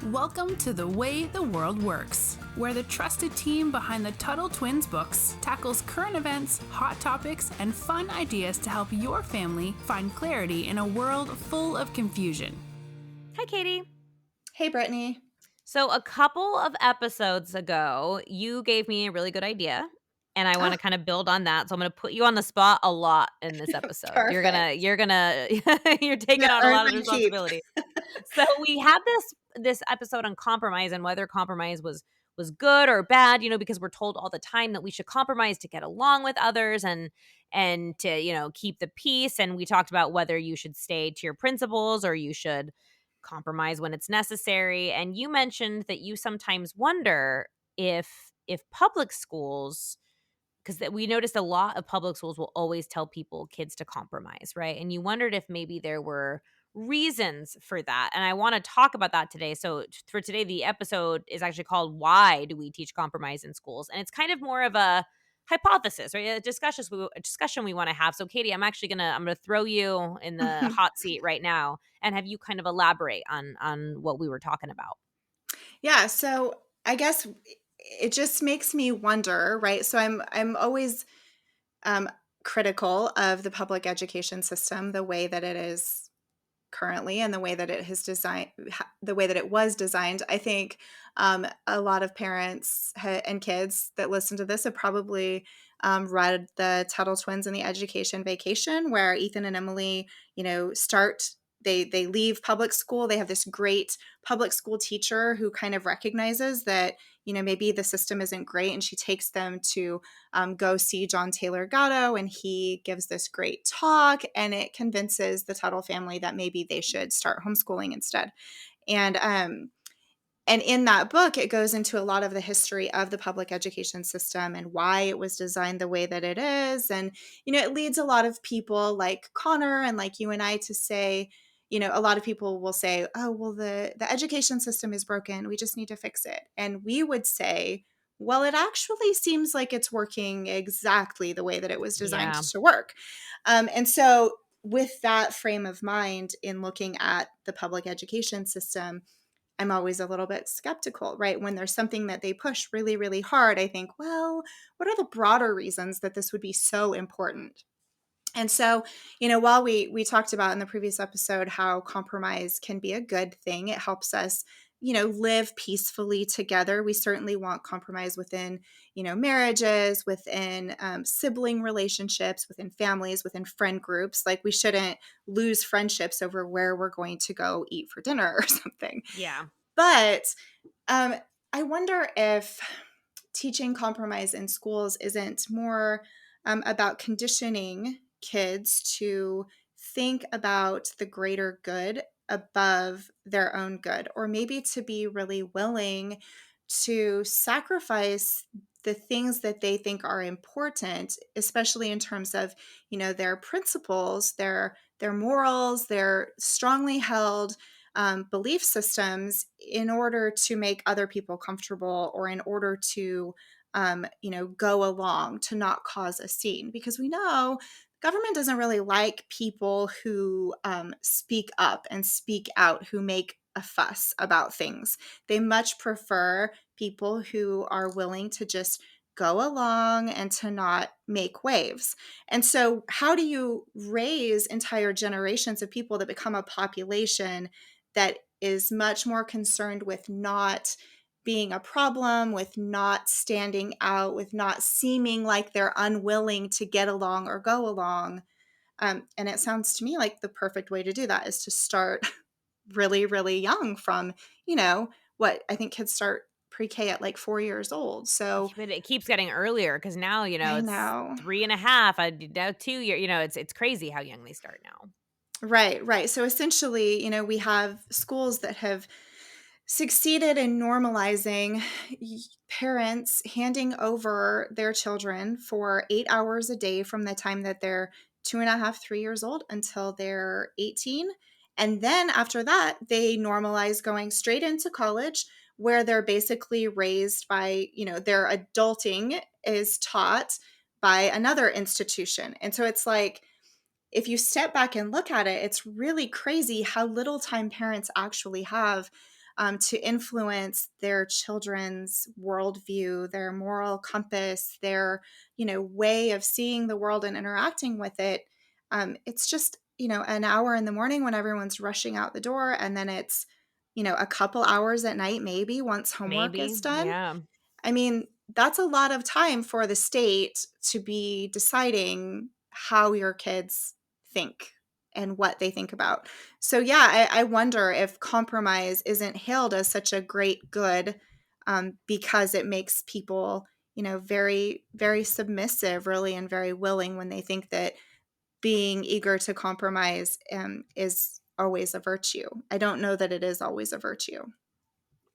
Welcome to The Way the World Works, where the trusted team behind the Tuttle Twins books tackles current events, hot topics, and fun ideas to help your family find clarity in a world full of confusion. Hi, Katie. Hey, Brittany. So, a couple of episodes ago, you gave me a really good idea, and I want Oh, to kind of build on that. So, I'm going to put you on the spot a lot in this episode. perfect. You're taking Gonna on a earn lot of my keep. responsibility. So, we had this episode on compromise and whether compromise was good or bad, because we're told all the time that we should compromise to get along with others and to, keep the peace. And we talked about whether you should stay to your principles or you should compromise when it's necessary. And you mentioned that you sometimes wonder if public schools, because we noticed a lot of public schools will always tell kids to compromise, right? And you wondered if maybe there were reasons for that. And I want to talk about that today. So for today, the episode is actually called "Why Do We Teach Compromise in Schools?" And it's kind of more of a hypothesis, right? A discussion we want to have. So Katie, I'm gonna throw you in the hot seat right now and have you kind of elaborate on what we were talking about. Yeah, so I guess it just makes me wonder, right? So I'm always um, critical of the public education system, the way that it is currently and the way that it has designed, the way that it was designed. I think a lot of parents and kids that listen to this have probably read the Tuttle Twins and the Education Vacation, where Ethan and Emily, start. They leave public school. They have this great public school teacher who kind of recognizes that maybe the system isn't great, and she takes them to go see John Taylor Gatto, and he gives this great talk, and it convinces the Tuttle family that maybe they should start homeschooling instead. And and in that book, it goes into a lot of the history of the public education system and why it was designed the way that it is. And, it leads a lot of people like Connor and like you and I to say, a lot of people will say, oh, well, the education system is broken. We just need to fix it. And we would say, well, it actually seems like it's working exactly the way that it was designed Yeah. to work. And so, with that frame of mind in looking at the public education system, I'm always a little bit skeptical, right? When there's something that they push really, really hard, I think, well, what are the broader reasons that this would be so important? And so, while we talked about in the previous episode how compromise can be a good thing, it helps us, live peacefully together. We certainly want compromise within, marriages, within sibling relationships, within families, within friend groups. Like we shouldn't lose friendships over where we're going to go eat for dinner or something. Yeah. But um, I wonder if teaching compromise in schools isn't more about conditioning kids to think about the greater good above their own good, or maybe to be really willing to sacrifice the things that they think are important, especially in terms of, their principles, their morals, their strongly held belief systems, in order to make other people comfortable, or in order to go along, to not cause a scene, because we know government doesn't really like people who speak up and speak out, who make a fuss about things. They much prefer people who are willing to just go along and to not make waves. And so, how do you raise entire generations of people that become a population that is much more concerned with not being a problem, with not standing out, with not seeming like they're unwilling to get along or go along? And it sounds to me like the perfect way to do that is to start really, really young, from, what I think kids start pre-K at like 4 years old. So But it keeps getting earlier because now, I it's know. 3.5, now 2 year, it's crazy how young they start now. Right, right. So essentially, we have schools that have succeeded in normalizing parents handing over their children for 8 hours a day from the time that they're 2.5, 3 years old until they're 18. And then after that, they normalize going straight into college, where they're basically raised by, their adulting is taught by another institution. And so it's like, if you step back and look at it, it's really crazy how little time parents actually have to influence their children's worldview, their moral compass, their, way of seeing the world and interacting with it. It's just, an hour in the morning when everyone's rushing out the door, and then it's, a couple hours at night, maybe once homework Maybe. is done. Yeah. I mean, that's a lot of time for the state to be deciding how your kids think and what they think about. So, yeah, I wonder if compromise isn't hailed as such a great good, because it makes people, very, very submissive, really, and very willing when they think that being eager to compromise is always a virtue. I don't know that it is always a virtue.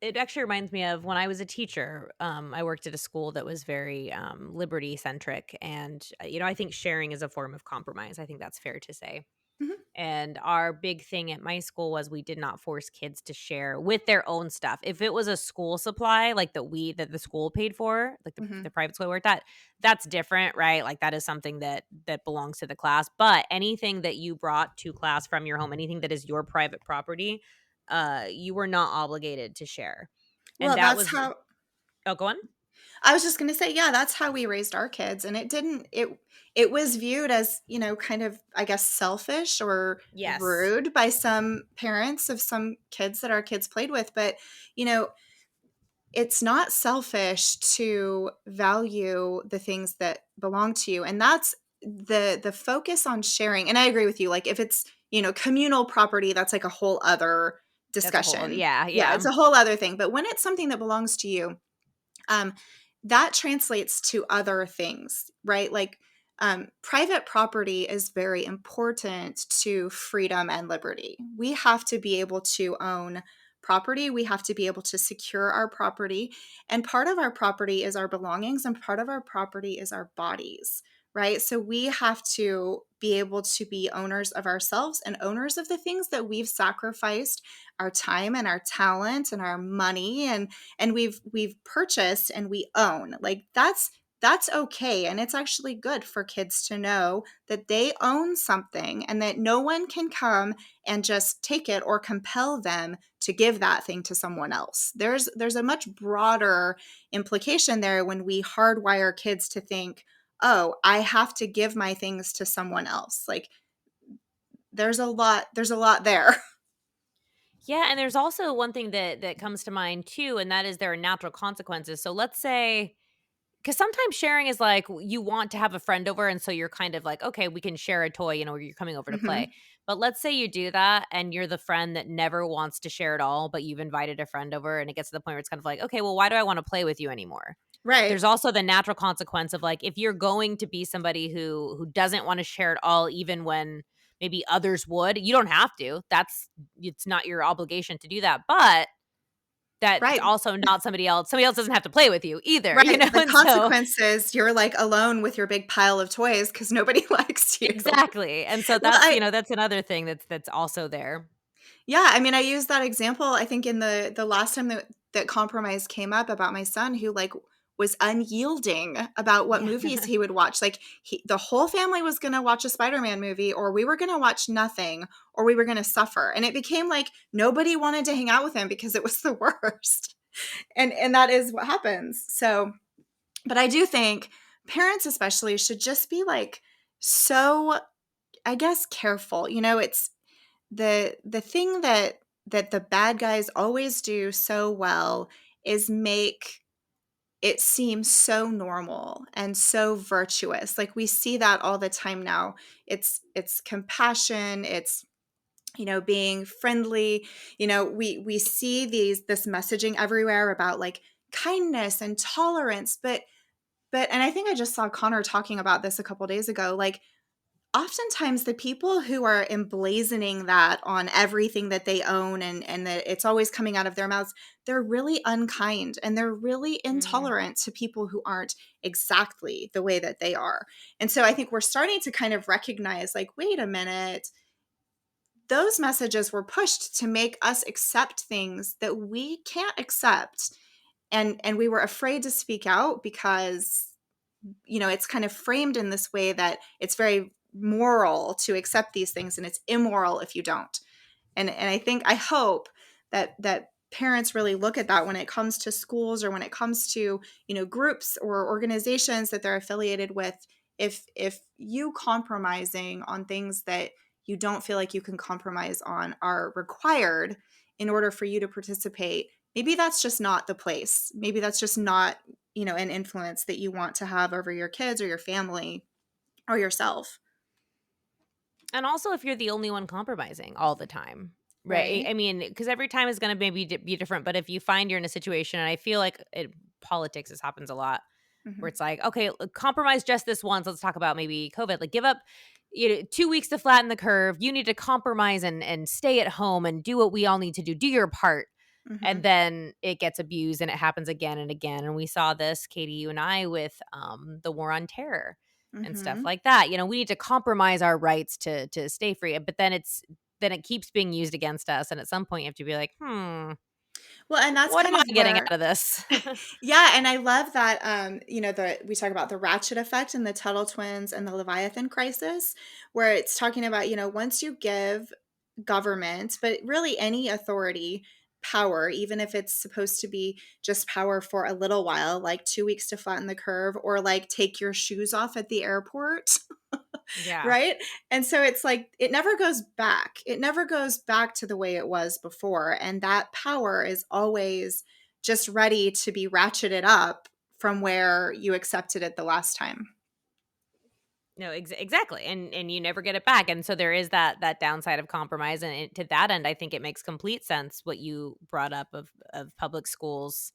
It actually reminds me of when I was a teacher. I worked at a school that was very liberty centric. And, I think sharing is a form of compromise. I think that's fair to say. Mhm. And our big thing at my school was we did not force kids to share with their own stuff. If it was a school supply, like that the school paid for, like the Mhm. private school I worked at, that's different, right? Like that is something that belongs to the class. But anything that you brought to class from your home, anything that is your private property, you were not obligated to share. And Well, that that's was how go on. I was just going to say, yeah, that's how we raised our kids. And it was viewed as, kind of, I guess, selfish or Yes. rude by some parents of some kids that our kids played with. But, you know, it's not selfish to value the things that belong to you. And that's the focus on sharing. And I agree with you. Like if it's, communal property, that's like a whole other That's a whole other, discussion. yeah, Yeah, yeah. it's a whole other thing. But when it's something that belongs to you, um, that translates to other things, right? Like private property is very important to freedom and liberty. We have to be able to own property. We have to be able to secure our property. And part of our property is our belongings, and part of our property is our bodies, right? So we have to be able to be owners of ourselves and owners of the things that we've sacrificed our time and our talent and our money and we've purchased and we own. Like that's okay, and it's actually good for kids to know that they own something and that no one can come and just take it or compel them to give that thing to someone else. There's a much broader implication there when we hardwire kids to think, oh, I have to give my things to someone else. Like there's a lot there. Yeah, and there's also one thing that comes to mind too, and that is there are natural consequences. So let's say, because sometimes sharing is like you want to have a friend over, and so you're kind of like, okay, we can share a toy, or you're coming over to play. Mhm. But let's say you do that, and you're the friend that never wants to share at all, but you've invited a friend over, and it gets to the point where it's kind of like, okay, well, why do I want to play with you anymore? Right. There's also the natural consequence of like if you're going to be somebody who doesn't want to share at all, even when maybe others would, you don't have to. It's not your obligation to do that. But that's Right. also not somebody else doesn't have to play with you either, Right. The and so consequences, you're like alone with your big pile of toys because nobody likes you. exactly. And so Well, that's another thing that's also there. yeah, I mean, I used that example, I think in the last time that compromise came up about my son who, like, was unyielding about what Yeah. movies he would watch. Like, the whole family was gonna watch a Spider-Man movie, or we were gonna watch nothing, or we were gonna suffer, and it became like nobody wanted to hang out with him because it was the worst, and that is what happens. So but I do think parents especially should just be, like, so, I guess, careful. It's the thing that the bad guys always do so well is make it seem so normal and so virtuous. Like we see that all the time now. It's compassion, it's being friendly. We see this messaging everywhere about like kindness and tolerance, but and I think I just saw Connor talking about this a couple days ago. Like oftentimes the people who are emblazoning that on everything that they own and that it's always coming out of their mouths, they're really unkind and they're really Mm. intolerant to people who aren't exactly the way that they are. And so I think we're starting to kind of recognize like, wait a minute, those messages were pushed to make us accept things that we can't accept. And we were afraid to speak out because it's kind of framed in this way that it's very moral to accept these things and it's immoral if you don't. And I hope that parents really look at that when it comes to schools or when it comes to, groups or organizations that they're affiliated with. If you compromising on things that you don't feel like you can compromise on are required in order for you to participate, maybe that's just not the place. Maybe that's just not, an influence that you want to have over your kids or your family or yourself. And also if you're the only one compromising all the time, right? Right. I mean, because every time is going to maybe be different. But if you find you're in a situation, and I feel like politics, this happens a lot, where Mhm. it's like, okay, compromise just this once. Let's talk about maybe COVID. Like, give up 2 weeks to flatten the curve. You need to compromise and stay at home and do what we all need to do. Do your part. And Mhm. then it gets abused and it happens again and again. And we saw this, Katie, you and I, with the war on terror and stuff Mhm. like that. We need to compromise our rights to stay free. But then it keeps being used against us. And at some point you have to be like, Well, and that's what am kind I of getting where out of this? yeah, and I love that we talk about the ratchet effect and the Tuttle twins and the Leviathan crisis, where it's talking about, once you give government, but really any authority power, even if it's supposed to be just power for a little while, like 2 weeks to flatten the curve or like take your shoes off at the airport. Yeah. Right? And so it's like it never goes back. It never goes back to the way it was before. And that power is always just ready to be ratcheted up from where you accepted it the last time. No, exactly, and you never get it back, and so there is that downside of compromise, and to that end, I think it makes complete sense what you brought up of public schools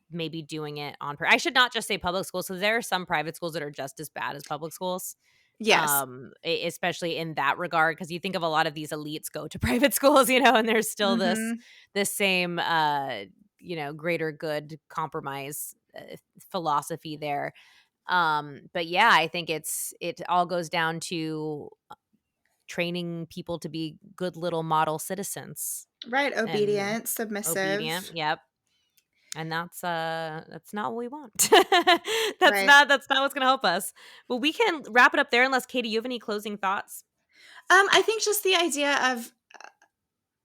maybe doing it on. I should not just say public schools, because there are some private schools that are just as bad as public schools, Yes. especially in that regard, because you think of a lot of these elites go to private schools, and there's still Mhm. this same greater good compromise philosophy there. But yeah, I think it all goes down to training people to be good little model citizens Right, and obedient, obedient. submissive. Yep. And that's not what we want. Right. That's not what's gonna help us. But we can wrap it up there unless Katie, you have any closing thoughts? I think just the idea of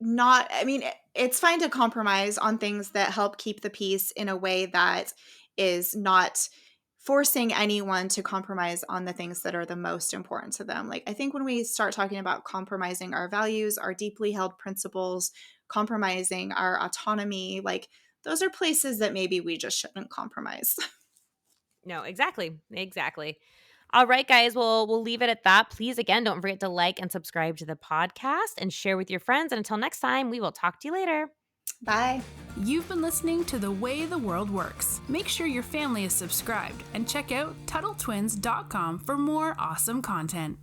not I mean, it's fine to compromise on things that help keep the peace in a way that is not forcing anyone to compromise on the things that are the most important to them. Like, I think when we start talking about compromising our values, our deeply held principles, compromising our autonomy, like, those are places that maybe we just shouldn't compromise. No, exactly. Exactly. All right, guys. Well, we'll leave it at that. Please, again, don't forget to like and subscribe to the podcast and share with your friends. And until next time, we will talk to you later. Bye. You've been listening to The Way the World Works. Make sure your family is subscribed and check out TuttleTwins.com for more awesome content.